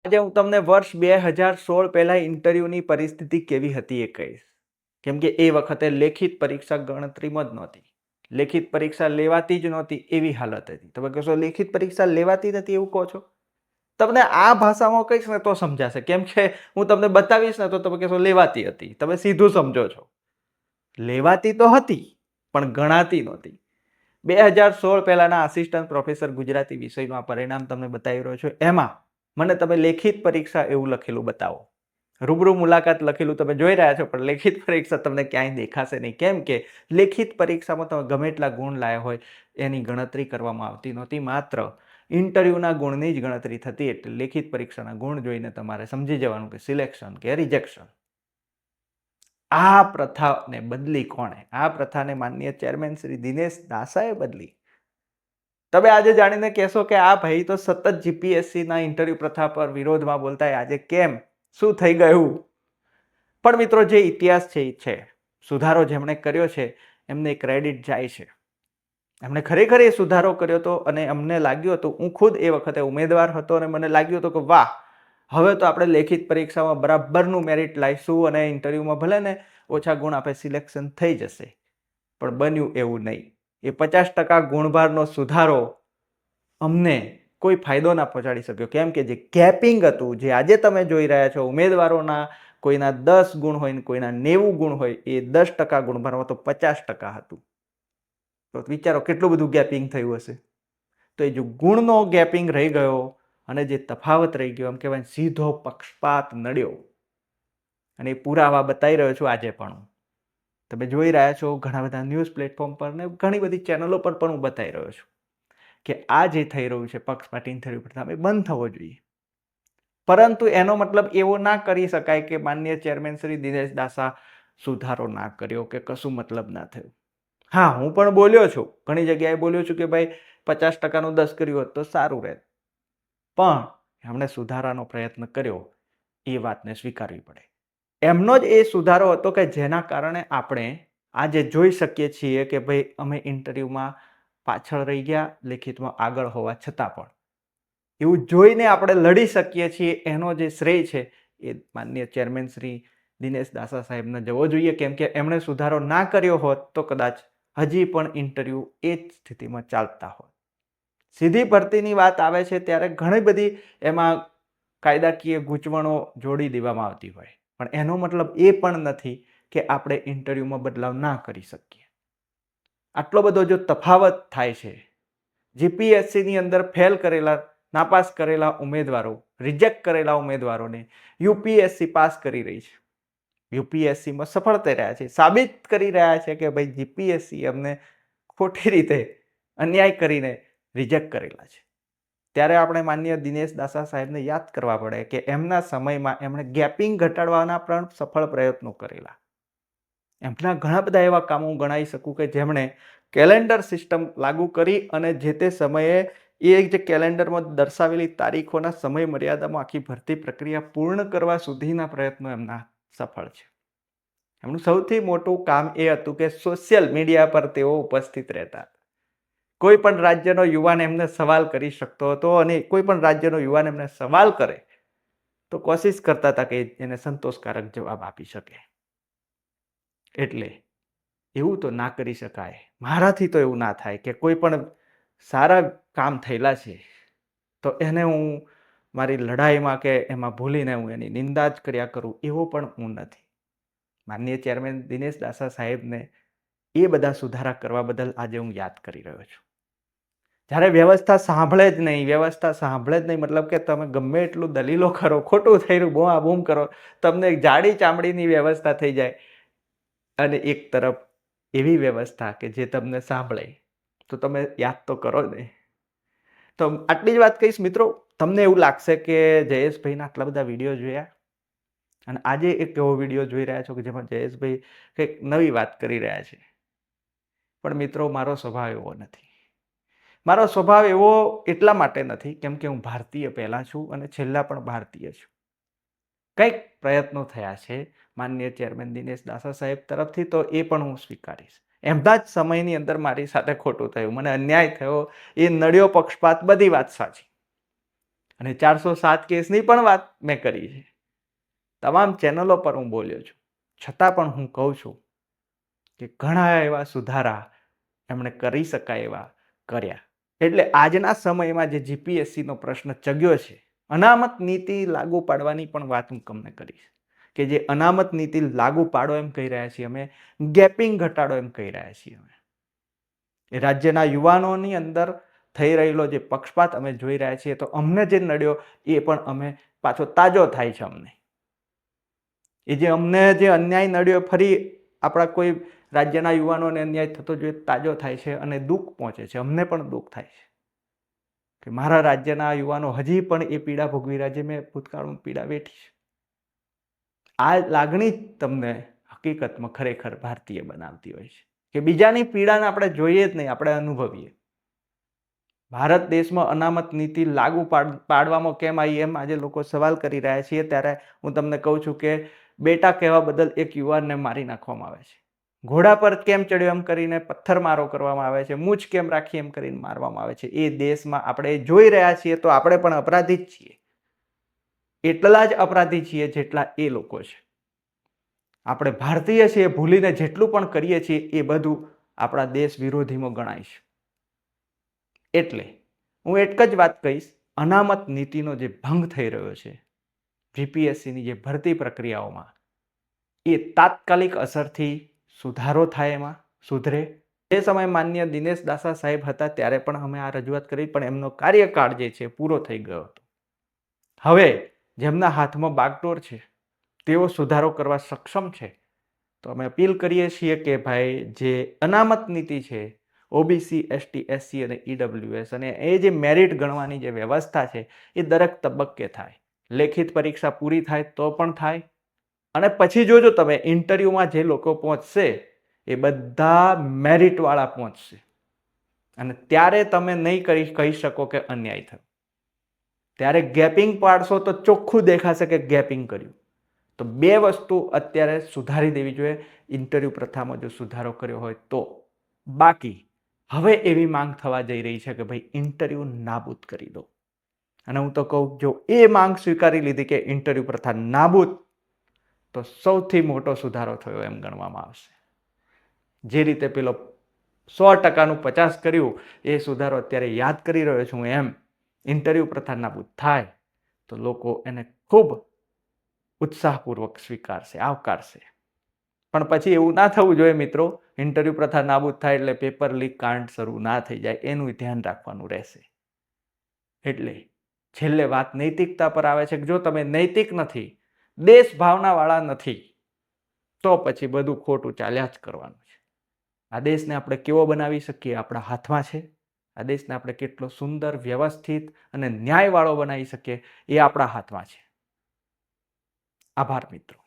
આજે હું તમને વર્ષ 2016 પહેલા ઇન્ટરવ્યુની પરિસ્થિતિ કેવી હતી એ કહીશ. કેમ કે એ વખતે લેખિત પરીક્ષા ગણતરીમાં જ નહોતી. લેખિત પરીક્ષા લેવાતી જ નહોતી એવી હાલત હતી. તમે કહેશો લેખિત પરીક્ષા લેવાતી નથી એવું કહો છો? તમને આ ભાષામાં કહીશ ને તો સમજાશે. કેમ કે હું તમને બતાવીશ ને તો તમે કહેશો લેવાતી હતી. તમે સીધું સમજો છો. લેવાતી તો હતી પણ ગણાતી નહોતી. 2016 પહેલાના આસિસ્ટન્ટ પ્રોફેસર ગુજરાતી વિષયનું આ પરિણામ તમને બતાવી રહ્યો છું. એમાં મને તમે લેખિત પરીક્ષા એવું લખેલું બતાવો. રૂબરૂ મુલાકાત લખેલું તમે જોઈ રહ્યા છો પણ લેખિત પરીક્ષા તમને ક્યાંય દેખાશે નહીં. કેમ કે લેખિત પરીક્ષામાં તમે ગમે એટલા ગુણ લાયા હોય એની ગણતરી કરવામાં આવતી નહોતી. માત્ર ઇન્ટરવ્યુના ગુણની જ ગણતરી થતી. એટલે લેખિત પરીક્ષાના ગુણ જોઈને તમારે સમજી જવાનું કે સિલેક્શન કે રિજેક્શન. આ પ્રથાને બદલી કોણે? આ પ્રથાને માનનીય ચેરમેન શ્રી દિનેશ દાસાએ બદલી. તમે આજે જાણીને કહેશો કે આ ભાઈ તો સતત જીપીએસસીના ઇન્ટરવ્યુ પ્રથા પર વિરોધમાં બોલતા આજે કેમ? શું થઈ ગયું? પણ મિત્રો, જે ઇતિહાસ છે સુધારો જેમણે કર્યો છે એમને ક્રેડિટ જાય છે. એમણે ખરેખર એ સુધારો કર્યો હતો અને અમને લાગ્યું હતું, હું ખુદ એ વખતે ઉમેદવાર હતો અને મને લાગ્યું હતું કે વાહ, હવે તો આપણે લેખિત પરીક્ષામાં બરાબરનું મેરિટ લાવીશું અને ઇન્ટરવ્યુમાં ભલે ને ઓછા ગુણ આપે સિલેક્શન થઈ જશે. પણ બન્યું એવું નહીં. એ 50% ગુણભારનો સુધારો અમને કોઈ ફાયદો ના પહોંચાડી શક્યો. કેમ કે જે ગેપિંગ હતું, જે આજે તમે જોઈ રહ્યા છો, ઉમેદવારોના કોઈના 10 ગુણ હોય ને કોઈના 90 ગુણ હોય, એ 10% ગુણભારમાં તો 50% હતું. તો વિચારો કેટલું બધું ગેપિંગ થયું હશે. તો એ જો ગુણનો ગેપિંગ રહી ગયો અને જે તફાવત રહી ગયો, એમ કહેવાય સીધો પક્ષપાત નડ્યો. અને એ પુરાવા બતાવી રહ્યો છું આજે પણ. તમે જોઈ રહ્યા છો ઘણા બધા ન્યૂઝ પ્લેટફોર્મ પર ને ઘણી બધી ચેનલો પર પણ હું બતાવી રહ્યો છું કે આ જે થઈ રહ્યું છે પક્ષપાત ઇન્ટરવ્યુ પ્રથા એ બંધ થવો જોઈએ. પરંતુ એનો મતલબ એવો ના કરી શકાય કે માનનીય ચેરમેન શ્રી દિનેશ દાસા સુધારો ના કર્યો કે કશું મતલબ ના થયું. હા, હું પણ બોલ્યો છું, ઘણી જગ્યાએ બોલ્યો છું કે ભાઈ 50%નું 10 કર્યું હોત તો સારું રહેત. પણ એમણે સુધારાનો પ્રયત્ન કર્યો એ વાતને સ્વીકારવી પડે. એમનો જ એ સુધારો હતો કે જેના કારણે આપણે આજે જોઈ શકીએ છીએ કે ભાઈ અમે ઇન્ટરવ્યુમાં પાછળ રહી ગયા, લેખિતમાં આગળ હોવા છતાં પણ એવું જોઈને આપણે લડી શકીએ છીએ. એનો જે શ્રેય છે એ માનનીય ચેરમેન શ્રી દિનેશ દાસા સાહેબને જવો જોઈએ. કેમ કે એમણે સુધારો ના કર્યો હોત તો કદાચ હજી પણ ઇન્ટરવ્યુ એ જ સ્થિતિમાં ચાલતા હોત. સીધી ભરતીની વાત આવે છે ત્યારે ઘણી બધી એમાં કાયદાકીય ગૂંચવણો જોડી દેવામાં આવતી હોય, પણ એનો મતલબ એ પણ નથી કે આપણે ઇન્ટરવ્યુમાં બદલાવ ના કરી શકીએ. આટલો બધો જો તફાવત થાય છે, જીપીએસસીની અંદર ફેલ કરેલા, નાપાસ કરેલા ઉમેદવારો, રિજેક્ટ કરેલા ઉમેદવારોને યુપીએસસી પાસ કરી રહી છે. યુપીએસસીમાં સફળ થઈ રહ્યા છે, સાબિત કરી રહ્યા છે કે ભાઈ જીપીએસસી અમને ખોટી રીતે અન્યાય કરીને રિજેક્ટ કરેલા છે. ત્યારે આપણે માનનીય દિનેશ દાસા સાહેબને યાદ કરવા પડે કે એમના સમયમાં એમણે ગેપિંગ ઘટાડવાના પણ સફળ પ્રયત્નો કરેલા. એમના ઘણા બધા એવા કામો હું ગણાવી શકું કે જેમણે કેલેન્ડર સિસ્ટમ લાગુ કરી અને જે તે સમયે એ જે કેલેન્ડરમાં દર્શાવેલી તારીખોના સમય મર્યાદામાં આખી ભરતી પ્રક્રિયા પૂર્ણ કરવા સુધીના પ્રયત્નો એમના સફળ છે. એમનું સૌથી મોટું કામ એ હતું કે સોશિયલ મીડિયા પર તેઓ ઉપસ્થિત રહેતા. કોઈ પણ રાજ્યનો યુવાન એમને સવાલ કરી શકતો હતો અને કોઈ પણ રાજ્યનો યુવાન એમને સવાલ કરે તો કોશિશ કરતા હતા કે એને સંતોષકારક જવાબ આપી શકે. એટલે એવું તો ના કરી શકાય. મારાથી તો એવું ના થાય કે કોઈ પણ સારા કામ થયેલા છે તો એને હું મારી લડાઈમાં કે એમાં ભૂલીને હું એની નિંદા જ કર્યા કરું, એવો પણ હું નથી. માનનીય ચેરમેન દિનેશ દાસા સાહેબને એ બધા સુધારા કરવા બદલ આજે હું યાદ કરી રહ્યો છું. જ્યારે વ્યવસ્થા સાંભળે જ નહીં, મતલબ કે તમે ગમે એટલું દલીલો કરો, ખોટું થઈ રહ્યું બૂમા બૂમ કરો, તમને જાડી ચામડીની વ્યવસ્થા થઈ જાય અને એક તરફ એવી વ્યવસ્થા કે જે તમને સાંભળે તો તમે યાદ તો કરો જ નહીં. તો આટલી જ વાત કહીશ મિત્રો. તમને એવું લાગશે કે જયેશભાઈના આટલા બધા વિડીયો જોયા અને આજે એક એવો વિડીયો જોઈ રહ્યા છો કે જેમાં જયેશભાઈ કંઈક નવી વાત કરી રહ્યા છે. પણ મિત્રો, મારો સ્વભાવ એવો નથી. મારો સ્વભાવ એવો એટલા માટે નથી કેમ કે હું ભારતીય પહેલા છું અને છેલ્લા પણ ભારતીય છું. કંઈક પ્રયત્નો થયા છે માનનીય ચેરમેન દિનેશ દાસા સાહેબ તરફથી, તો એ પણ હું સ્વીકારીશ. એમના જ સમયની અંદર મારી સાથે ખોટું થયું, મને અન્યાય થયો, એ નડ્યો પક્ષપાત, બધી વાત સાચી. અને 407 કેસની પણ વાત મેં કરી છે. તમામ ચેનલો પર હું બોલ્યો છું. છતાં પણ હું કહું છું કે ઘણા એવા સુધારા એમણે કરી શકાય એવા કર્યા. એટલે આજના સમયમાં જે જીપીએસસીનો પ્રશ્ન ચગ્યો છે, અનામત નીતિ લાગુ પાડવાની પણ વાત હું તમને કરીશ કે જે અનામત નીતિ લાગુ પાડો એમ કહી રહ્યા છીએ અમે, ગેપિંગ ઘટાડો એમ કહી રહ્યા છીએ અમે. એ રાજ્યના યુવાનોની અંદર થઈ રહેલો જે પક્ષપાત અમે જોઈ રહ્યા છીએ, તો અમને જે નડ્યો એ પણ અમે પાછો તાજો થાય છે. એ જે અમને જે અન્યાય નડ્યો ફરી આપણા કોઈ રાજ્યના યુવાનોને અન્યાય થતો જોઈએ તાજો થાય છે અને દુઃખ પહોંચે છે. અમને પણ દુઃખ થાય છે કે મારા રાજ્યના યુવાનો હજી પણ એ પીડા ભોગવી રહ્યા છે, મેં ભૂતકાળમાં પીડા વેઠી છે. આ લાગણી તમને હકીકતમાં ખરેખર ભારતીય બનાવતી હોય છે કે બીજાની પીડાને આપણે જોઈએ જ નહીં, આપણે અનુભવીએ. ભારત દેશમાં અનામત નીતિ લાગુ પાડવામાં કેમ આવી એમ આજે લોકો સવાલ કરી રહ્યા છીએ, ત્યારે હું તમને કહું છું કે બેટા કહેવા બદલ એક યુવાનને મારી નાખવામાં આવે છે. ઘોડા પર કેમ ચડ્યો એમ કરીને પથ્થરમારો કરવામાં આવે છે, મૂછ કેમ રાખી એમ કરીને મારવામાં આવે છે. એ દેશમાં આપણે જોઈ રહ્યા છીએ તો આપણે પણ અપરાધી જ છીએ. એટલા જ અપરાધી છીએ જેટલા એ લોકો છે. આપણે ભારતીય છીએ ભૂલીને જેટલું પણ કરીએ છીએ એ બધું આપણા દેશ વિરોધીમાં ગણાય છે. એટલે હું એક જ વાત કહીશ, અનામત નીતિનો જે ભંગ થઈ રહ્યો છે જીપીએસસીની જે ભરતી પ્રક્રિયાઓમાં, એ તાત્કાલિક અસરથી સુધારો થાય, એમાં સુધરે. એ સમયે માન્ય દિનેશ દાસા સાહેબ હતા ત્યારે પણ અમે આ રજૂઆત કરી, પણ એમનો કાર્યકાળ જે છે પૂરો થઈ ગયો હતો. હવે જેમના હાથમાં બાગડોર છે તેઓ સુધારો કરવા સક્ષમ છે, તો અમે અપીલ કરીએ છીએ કે ભાઈ જે અનામત નીતિ છે, ઓબીસી, એસટી, એસસી અને ઈડબ્લ્યુએસ, અને એ જે મેરિટ ગણવાની જે વ્યવસ્થા છે એ દરેક તબક્કે થાય. લેખિત પરીક્ષા પૂરી થાય તો પણ થાય, અને પછી જોજો તમે ઇન્ટરવ્યુમાં જે લોકો પહોંચશે એ બધા મેરિટવાળા પહોંચશે, અને ત્યારે તમે નહીં કહી શકો કે અન્યાય થયો. ત્યારે ગેપિંગ પાડશો તો ચોખ્ખું દેખાશે કે ગેપિંગ કર્યું. તો બે વસ્તુ અત્યારે સુધારી દેવી જોઈએ ઇન્ટરવ્યુ પ્રથામાં જો સુધારો કર્યો હોય તો. બાકી હવે એવી માંગ થવા જઈ રહી છે કે ભાઈ ઇન્ટરવ્યુ નાબૂદ કરી દો. અને હું તો કહું, જો એ માંગ સ્વીકારી લીધી કે ઇન્ટરવ્યુ પ્રથા નાબૂદ, તો સૌથી મોટો સુધારો થયો એમ ગણવામાં આવશે. જે રીતે પેલો 100%નું 50 કર્યું એ સુધારો અત્યારે યાદ કરી રહ્યો છું એમ ઇન્ટરવ્યુ પ્રથા નાબૂદ થાય તો લોકો એને ખૂબ ઉત્સાહપૂર્વક સ્વીકારશે, આવકારશે. પણ પછી એવું ના થવું જોઈએ મિત્રો, ઇન્ટરવ્યુ પ્રથા નાબૂદ થાય એટલે પેપર લીક કાંડ શરૂ ના થઈ જાય, એનું ધ્યાન રાખવાનું રહેશે. એટલે છેલ્લે વાત નૈતિકતા પર આવે છે કે જો તમે નૈતિક નથી, દેશ ભાવનાવાળા નથી, તો પછી બધું ખોટું ચાલ્યા જ કરવાનું છે. આ દેશને આપણે કેવો બનાવી શકીએ આપણા હાથમાં છે. આ દેશને આપણે કેટલો સુંદર, વ્યવસ્થિત અને ન્યાયવાળો બનાવી શકીએ એ આપણા હાથમાં છે. આભાર મિત્રો.